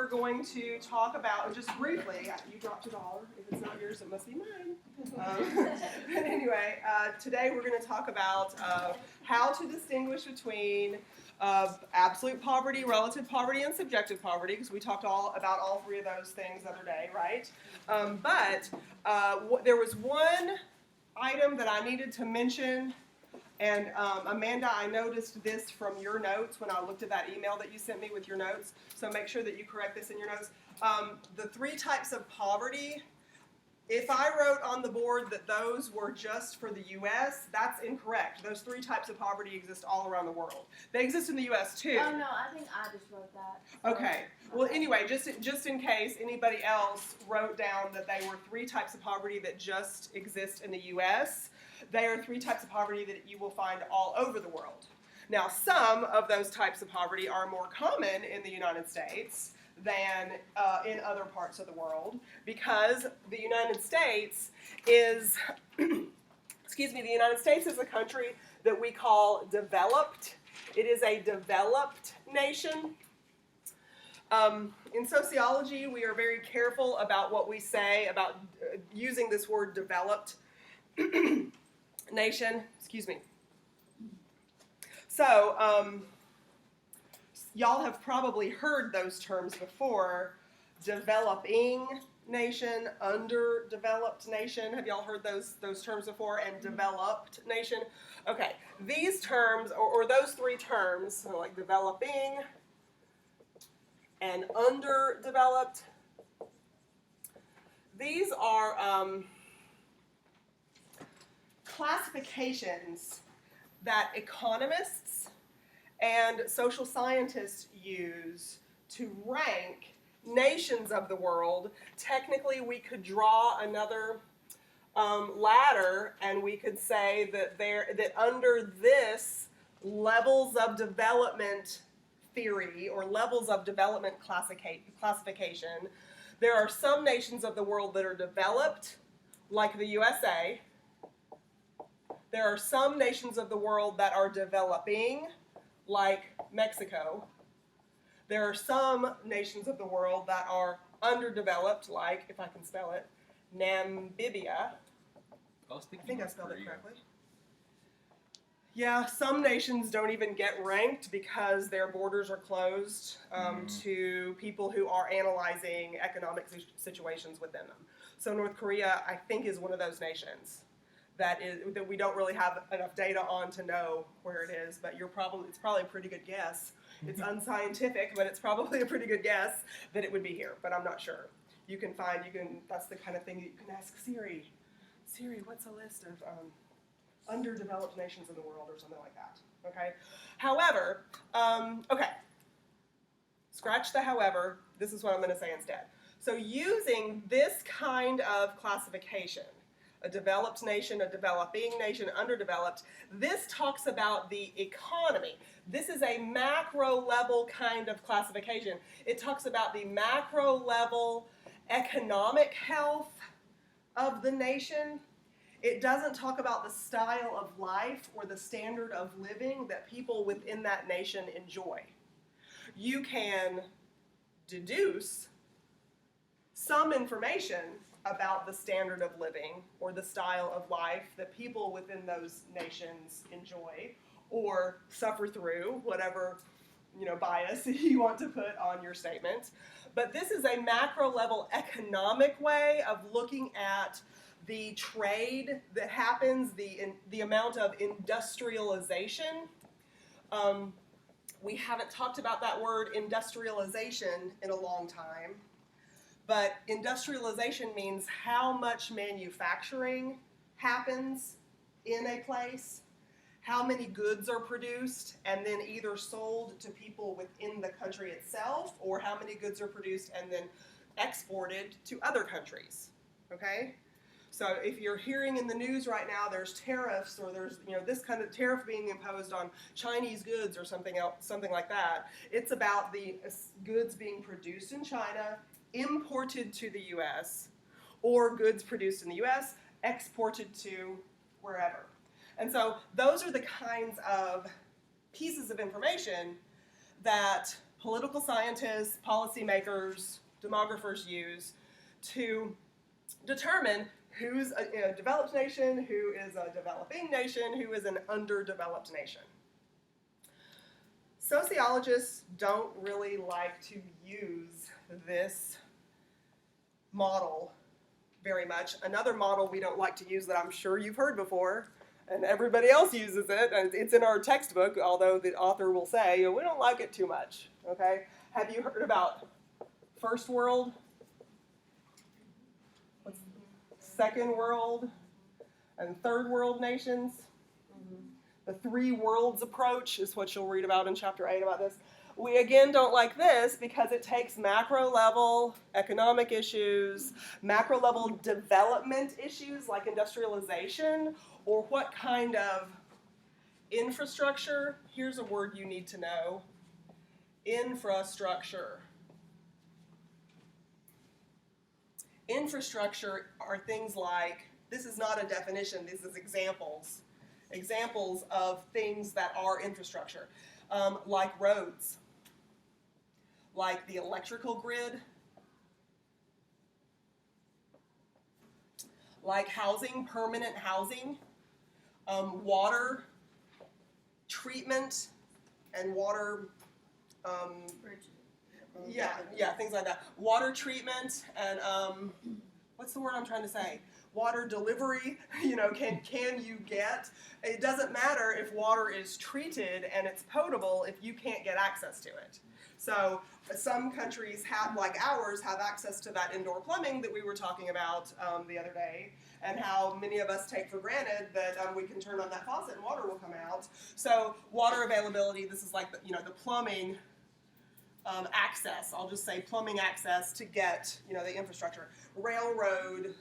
we're going to talk about, just briefly, you dropped $1. If it's not yours, it must be mine. But anyway, today we're going to talk about how to distinguish between absolute poverty, relative poverty, and subjective poverty, because we talked about all three of those things the other day, right? But there was one item that I needed to mention. And Amanda, I noticed this from your notes when I looked at that email that you sent me with your notes. So make sure that you correct this in your notes. The three types of poverty, if I wrote on the board that those were just for the U.S., that's incorrect. Those three types of poverty exist all around the world. They exist in the U.S. too. Oh, no, I think I just wrote that. So. Okay. Well, anyway, just in case anybody else wrote down that they were three types of poverty that just exist in the U.S., they are three types of poverty that you will find all over the world. Now, some of those types of poverty are more common in the United States than in other parts of the world, because the United States is, the United States is a country that we call developed. It is a developed nation. In sociology, we are very careful about what we say about using this word developed nation, So, y'all have probably heard those terms before. Developing nation, underdeveloped nation. Have y'all heard those terms before? And developed nation. Okay, these terms, or those three terms, so like developing and underdeveloped, these are classifications that economists and social scientists use to rank nations of the world. Technically, we could draw another ladder, and we could say that under this levels of development theory or levels of development classification, there are some nations of the world that are developed, like the USA. There are some nations of the world that are developing, like Mexico. There are some nations of the world that are underdeveloped, like, if I can spell it, Namibia. I think I spelled it correctly. Yeah, some nations don't even get ranked because their borders are closed to people who are analyzing economic situations within them. So North Korea, I think, is one of those nations that we don't really have enough data on to know where it is, but it's probably a pretty good guess. It's unscientific, but it's probably a pretty good guess that it would be here, but I'm not sure. That's the kind of thing that you can ask Siri. Siri, what's a list of underdeveloped nations in the world, or something like that, okay? However, scratch the however, this is what I'm going to say instead. So using this kind of classification, a developed nation, a developing nation, underdeveloped, this talks about the economy. This is a macro level kind of classification. It talks about the macro level economic health of the nation. It doesn't talk about the style of life or the standard of living that people within that nation enjoy. You can deduce some information about the standard of living or the style of life that people within those nations enjoy or suffer through, whatever bias you want to put on your statement. But this is a macro level economic way of looking at the trade that happens, the amount of industrialization. We haven't talked about that word industrialization in a long time. But industrialization means how much manufacturing happens in a place, how many goods are produced and then either sold to people within the country itself, or how many goods are produced and then exported to other countries, okay? So if you're hearing in the news right now there's tariffs, or there's this kind of tariff being imposed on Chinese goods or something else, something like that, it's about the goods being produced in China, imported to the U.S., or goods produced in the U.S., exported to wherever. And so those are the kinds of pieces of information that political scientists, policymakers, demographers use to determine who's a developed nation, who is a developing nation, who is an underdeveloped nation. Sociologists don't really like to use this model very much. Another model we don't like to use that I'm sure you've heard before, and everybody else uses it, and it's in our textbook, although the author will say, we don't like it too much, okay? Have you heard about first world, second world, and third world nations? The three worlds approach is what you'll read about in chapter 8 about this. We again don't like this because it takes macro level economic issues, macro level development issues like industrialization, or what kind of infrastructure. Here's a word you need to know. Infrastructure. Infrastructure are things like, this is not a definition, this is examples. Examples of things that are infrastructure, like roads, like the electrical grid, like housing, permanent housing, water treatment, and water, things like that. Water treatment and, what's the word I'm trying to say? Water delivery, can you get? It doesn't matter if water is treated and it's potable if you can't get access to it. So some countries like ours, have access to that indoor plumbing that we were talking about the other day, and how many of us take for granted that we can turn on that faucet and water will come out. So water availability, this is like the plumbing access. I'll just say plumbing access to get the infrastructure, railroad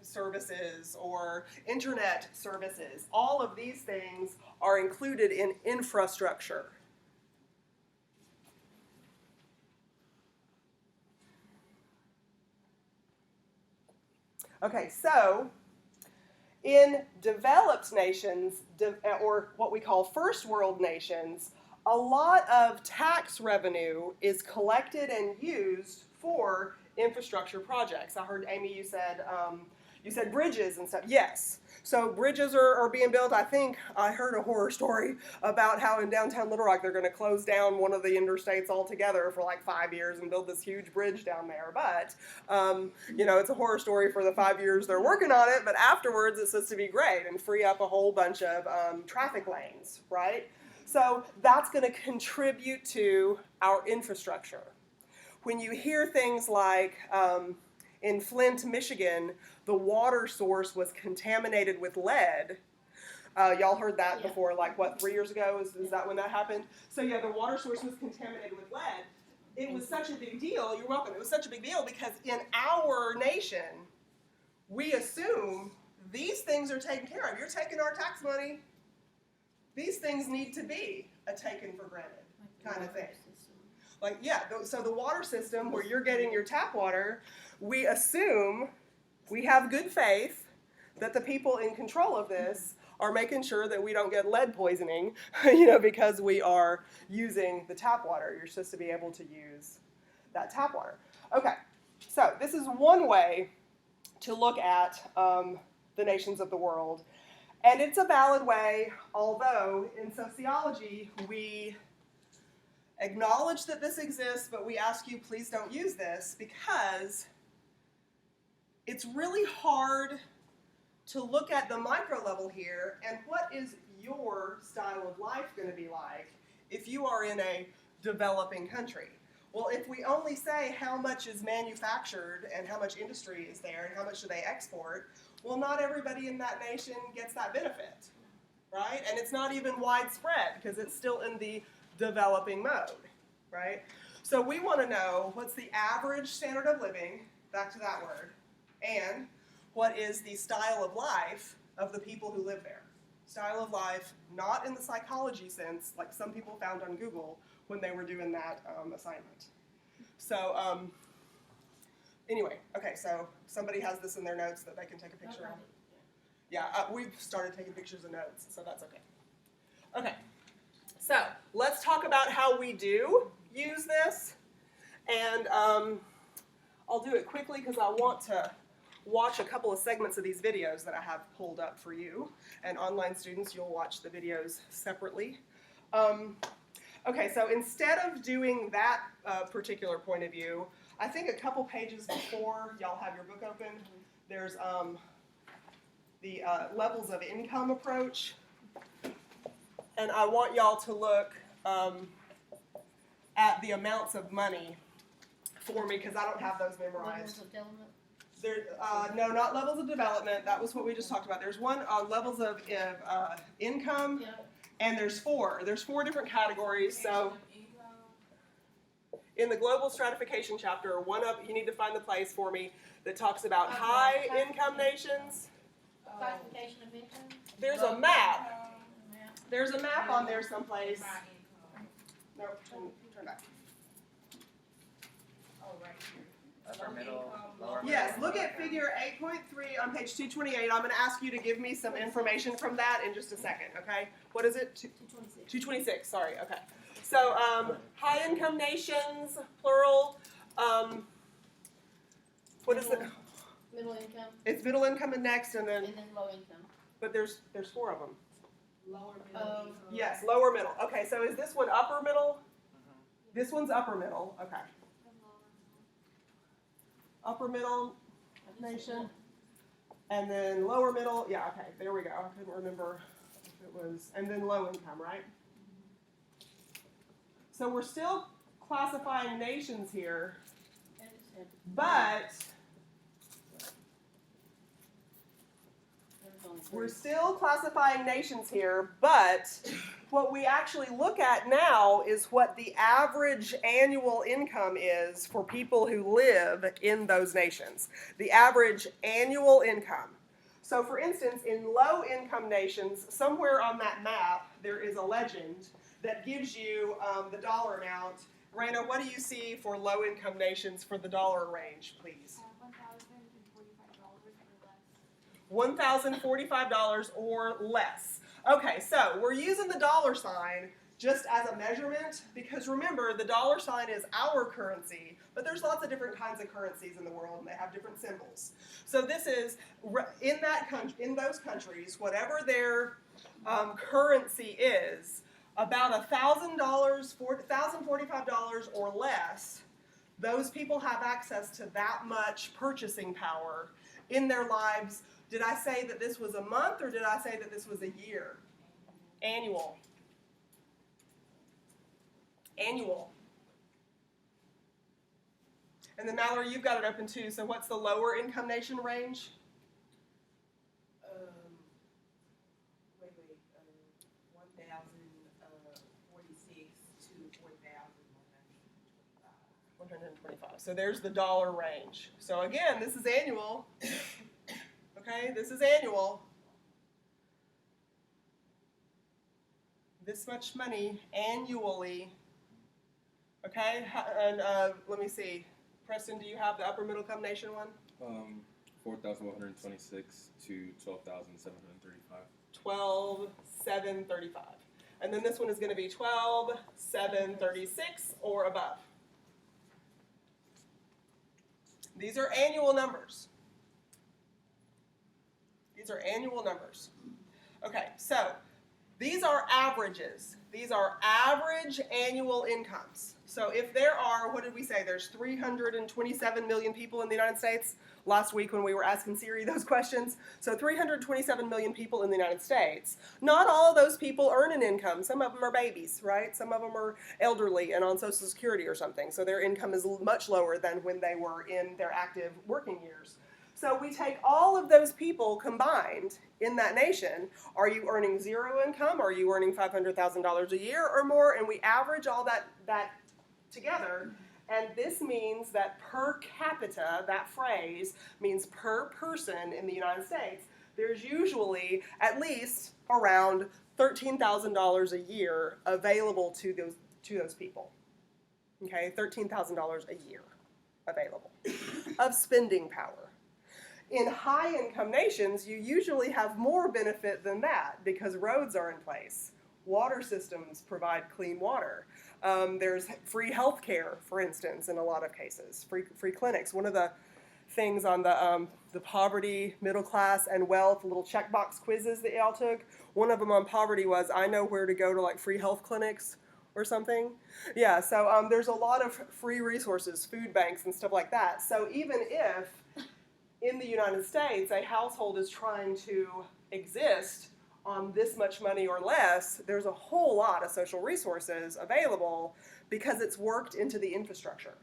services or internet services. All of these things are included in infrastructure. Okay, so in developed nations, or what we call first world nations, a lot of tax revenue is collected and used for infrastructure projects. I heard, Amy, you said bridges and stuff. Yes. So bridges are being built. I think I heard a horror story about how in downtown Little Rock they're going to close down one of the interstates altogether for like 5 years and build this huge bridge down there. But, it's a horror story for the 5 years they're working on it, but afterwards it's supposed to be great and free up a whole bunch of traffic lanes, right? So that's going to contribute to our infrastructure. When you hear things like in Flint, Michigan, the water source was contaminated with lead. Y'all heard that before, 3 years ago? Is that when that happened? So yeah, the water source was contaminated with lead. It was such a big deal, you're welcome, it was such a big deal because in our nation, we assume these things are taken care of. You're taking our tax money. These things need to be a taken for granted kind of thing. So the water system where you're getting your tap water, we assume, we have good faith that the people in control of this are making sure that we don't get lead poisoning, because we are using the tap water. You're supposed to be able to use that tap water. Okay, so this is one way to look at the nations of the world. And it's a valid way, although in sociology we acknowledge that this exists, but we ask you please don't use this because it's really hard to look at the micro level here and what is your style of life going to be like if you are in a developing country. Well, if we only say how much is manufactured and how much industry is there and how much do they export, well, not everybody in that nation gets that benefit, right? And it's not even widespread because it's still in the developing mode, right? So we want to know what's the average standard of living, back to that word, and what is the style of life of the people who live there. Style of life, not in the psychology sense, like some people found on Google when they were doing that assignment. So anyway, okay, so somebody has this in their notes that they can take a picture of. Yeah, we've started taking pictures of notes, so that's okay. Okay, so let's talk about how we do use this, and I'll do it quickly because I want to watch a couple of segments of these videos that I have pulled up for you. And online students, you'll watch the videos separately. Okay, so instead of doing that particular point of view, I think a couple pages before y'all have your book open, there's the levels of income approach. And I want y'all to look at the amounts of money for me because I don't have those memorized. Levels of development? No, not levels of development. That was what we just talked about. There's one on levels of income, Yeah. and there's four. There's four different categories. So in the global stratification chapter, you need to find the place for me that talks about high income nations. Classification of income? There's a map. There's a map on there someplace. Nope, turn back. Upper middle, lower middle. Yes, look at figure 8.3 on page 228. I'm going to ask you to give me some information from that in just a second, okay? What is it? 226. 226, sorry, okay. So, high income nations, plural. What is it? Middle income, It's middle income and next, and then, and then low income. but there's four of them. Lower middle. Yes, lower middle. Okay, so is this one upper middle? This one's upper middle, okay. Upper middle nation, and then lower middle, yeah, okay, there we go. I couldn't remember if it was, and then low income, right? So we're still classifying nations here, but we're still classifying nations here, but what we actually look at now is what the average annual income is for people who live in those nations. The average annual income. So for instance, in low income nations, somewhere on that map, there is a legend that gives you the dollar amount. Raina, what do you see for low income nations for the dollar range, please? $1,045 or less. Okay, so we're using the dollar sign just as a measurement because remember, the dollar sign is our currency, but there's lots of different kinds of currencies in the world and they have different symbols. So this is, in those countries, whatever their currency is, about $1,000, $1,045 or less, those people have access to that much purchasing power in their lives. Did I say that this was a month or did I say that this was a year? Annual. Annual. And then Mallory, you've got it open too. So what's the lower income nation range? Wait, 1,046 to 4,125. 125. So there's the dollar range. So again, this is annual. Okay, this is annual. This much money annually. Okay, and let me see. Preston, do you have the upper middle income nation one? 4,126 to 12,735. 12,735. And then this one is going to be 12,736 or above. These are annual numbers. These are annual numbers. Okay, so these are averages. These are average annual incomes. So if there are, what did we say? There's 327 million people in the United States last week when we were asking Siri those questions. So 327 million people in the United States. Not all of those people earn an income. Some of them are babies, right? Some of them are elderly and on Social Security or something. So their income is much lower than when they were in their active working years. So we take all of those people combined in that nation. Are you earning zero income? Are you earning $500,000 a year or more? And we average all that together. And this means that per capita, that phrase means per person in the United States, there's usually at least around $13,000 a year available to those people. Okay, $13,000 a year available of spending power. In high-income nations, you usually have more benefit than that because roads are in place. Water systems provide clean water. There's free health care, for instance, in a lot of cases, free clinics. One of the things on the poverty, middle class, and wealth little checkbox quizzes that y'all took, one of them on poverty was, I know where to go to like free health clinics or something. Yeah, so there's a lot of free resources, food banks and stuff like that. So even if in the United States a household is trying to exist on this much money or less, there's a whole lot of social resources available because it's worked into the infrastructure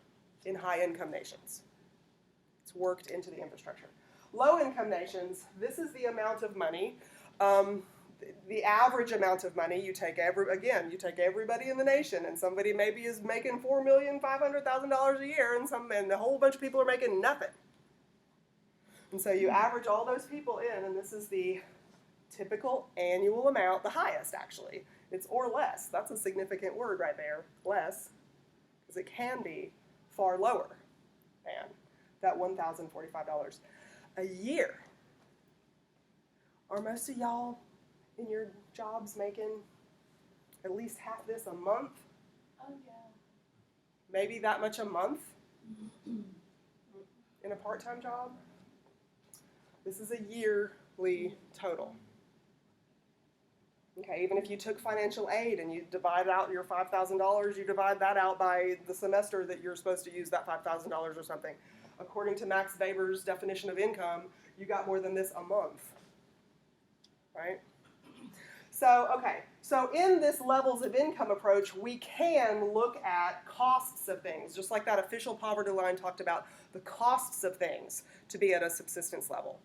in high-income nations. It's worked into the infrastructure. Low-income nations, this is the amount of money, the average amount of money. You take everybody in the nation, and somebody maybe is making $4,500,000 a year, and a whole bunch of people are making nothing. And so you average all those people in, and this is the typical annual amount, the highest actually. It's or less. That's a significant word right there, less, because it can be far lower than that $1,045 a year. Are most of y'all in your jobs making at least half this a month? Oh, yeah. Maybe that much a month in a part-time job? This is a yearly total. Okay, even if you took financial aid and you divide out your $5,000, you divide that out by the semester that you're supposed to use that $5,000 or something. According to Max Weber's definition of income, you got more than this a month, right? So in this levels of income approach, we can look at costs of things, just like that official poverty line talked about the costs of things to be at a subsistence level.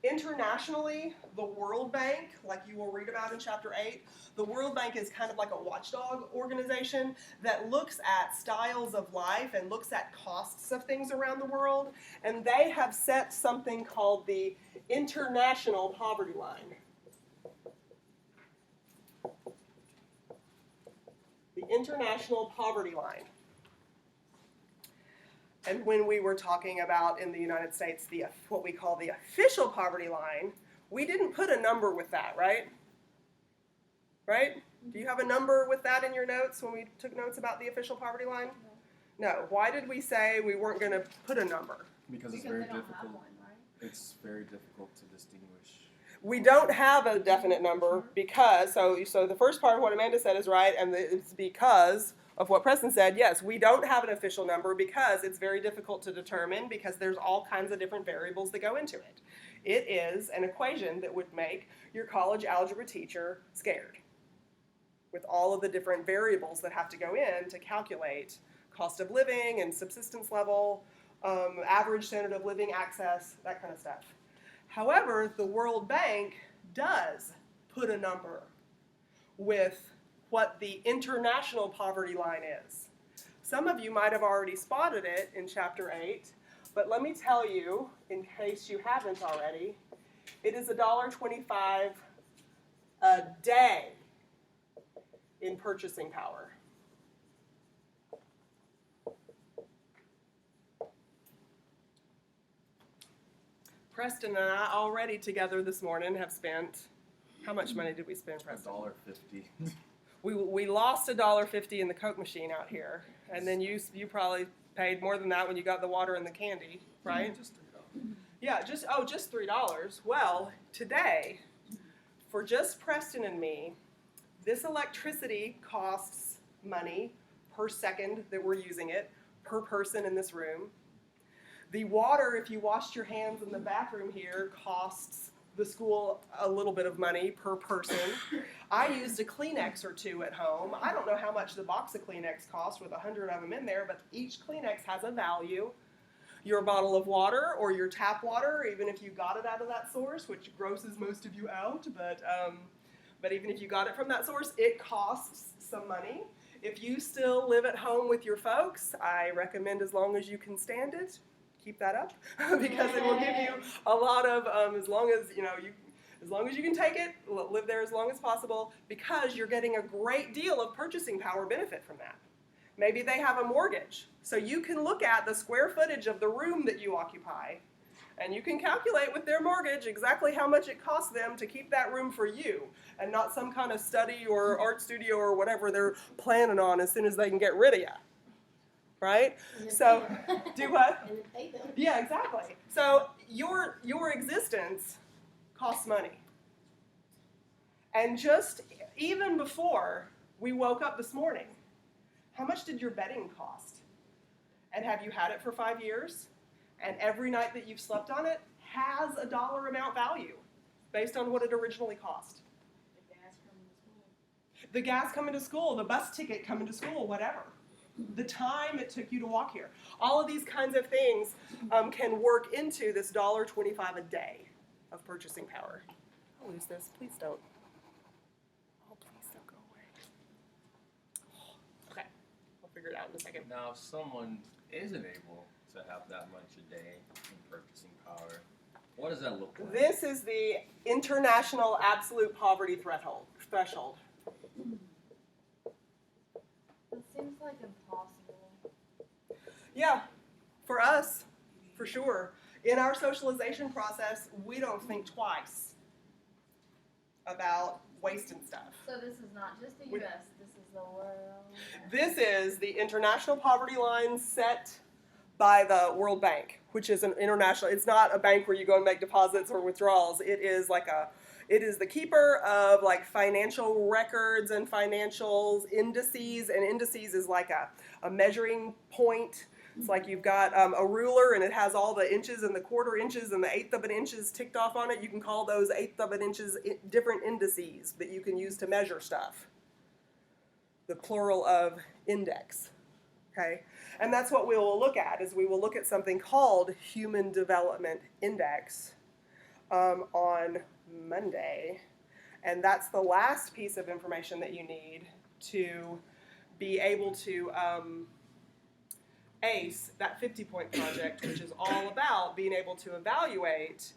Internationally, the World Bank, like you will read about in Chapter 8, the World Bank is kind of like a watchdog organization that looks at styles of life and looks at costs of things around the world, and they have set something called the International Poverty Line. The International Poverty Line. And when we were talking about in the United States what we call the official poverty line, we didn't put a number with that, right? Right? Do you have a number with that in your notes when we took notes about the official poverty line? No. Why did we say we weren't going to put a number? Because it's Because very they don't have difficult. one, right? It's very difficult to distinguish. We don't have a definite number because, so the first part of what Amanda said is right, and it's because of what Preston said. Yes, we don't have an official number because it's very difficult to determine because there's all kinds of different variables that go into it. It is an equation that would make your college algebra teacher scared with all of the different variables that have to go in to calculate cost of living and subsistence level, average standard of living, access, that kind of stuff. However, the World Bank does put a number with what the international poverty line is. Some of you might have already spotted it in Chapter 8, but let me tell you, in case you haven't already, it is $1.25 a day in purchasing power. Preston and I already together this morning have spent, how much money did we spend, Preston? $1.50. We lost $1.50 in the Coke machine out here, and then you probably paid more than that when you got the water and the candy, right? Just $3. Yeah, just $3. Well, today, for just Preston and me, this electricity costs money per second that we're using it, per person in this room. The water, if you washed your hands in the bathroom here, costs the school a little bit of money per person. I used a Kleenex or two at home. I don't know how much the box of Kleenex cost with 100 of them in there, but each Kleenex has a value. Your bottle of water or your tap water, even if you got it out of that source, which grosses most of you out, but even if you got it from that source, it costs some money. If you still live at home with your folks, I recommend, as long as you can stand it, keep that up because it will give you a lot of as long as you can take it, live there as long as possible, because you're getting a great deal of purchasing power benefit from that. Maybe they have a mortgage, so you can look at the square footage of the room that you occupy And you can calculate with their mortgage exactly how much it costs them to keep that room for you and not some kind of study or art studio or whatever they're planning on as soon as they can get rid of you. Right? And then So, pay them. do what? And then pay them. Yeah, exactly. So your existence costs money. And just even before we woke up this morning, how much did your bedding cost? And have you had it for 5 years? And every night that you've slept on it has a dollar amount value based on what it originally cost. The gas coming to school, the bus ticket coming to school, whatever. The time it took you to walk here. All of these kinds of things can work into this $1.25 a day of purchasing power. I'll lose this. Please don't. Oh, please don't go away. Okay. I'll figure it out in a second. Now, if someone isn't able to have that much a day in purchasing power, what does that look like? This is the international absolute poverty threshold. It seems like impossible. Yeah, for us, for sure. In our socialization process, we don't think twice about wasting stuff. So this is not just the We- U.S., this is the world. This is the international poverty line set by the World Bank, which is an international, it's not a bank where you go and make deposits or withdrawals. It is the keeper of like financial records and financials indices, and indices is like a measuring point. It's like you've got a ruler and it has all the inches and the quarter inches and the eighth of an inches ticked off on it. You can call those eighth of an inches different indices that you can use to measure stuff. The plural of index, okay? And that's what we will look at, is we will look at something called Human Development Index on Monday. And that's the last piece of information that you need to be able to ACE that 50-point project, which is all about being able to evaluate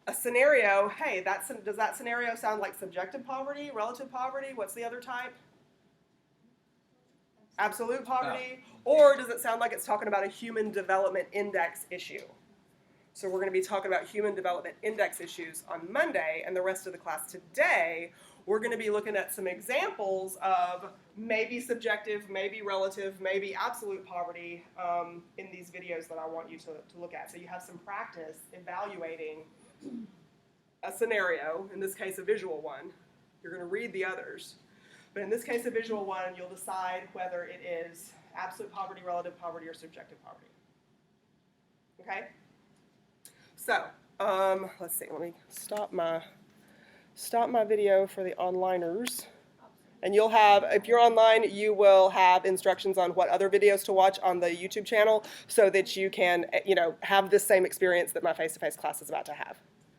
a scenario. Hey, does that scenario sound like subjective poverty, relative poverty? What's the other type? Absolute poverty? Or does it sound like it's talking about a human development index issue? So we're going to be talking about human development index issues on Monday, and the rest of the class today, we're going to be looking at some examples of maybe subjective, maybe relative, maybe absolute poverty in these videos that I want you to look at. So you have some practice evaluating a scenario, in this case a visual one. You're going to read the others. But in this case, a visual one, you'll decide whether it is absolute poverty, relative poverty, or subjective poverty. Okay? So, let's see. Let me stop my video for the onliners. And you'll have, if you're online, you will have instructions on what other videos to watch on the YouTube channel so that you can, have this same experience that my face-to-face class is about to have.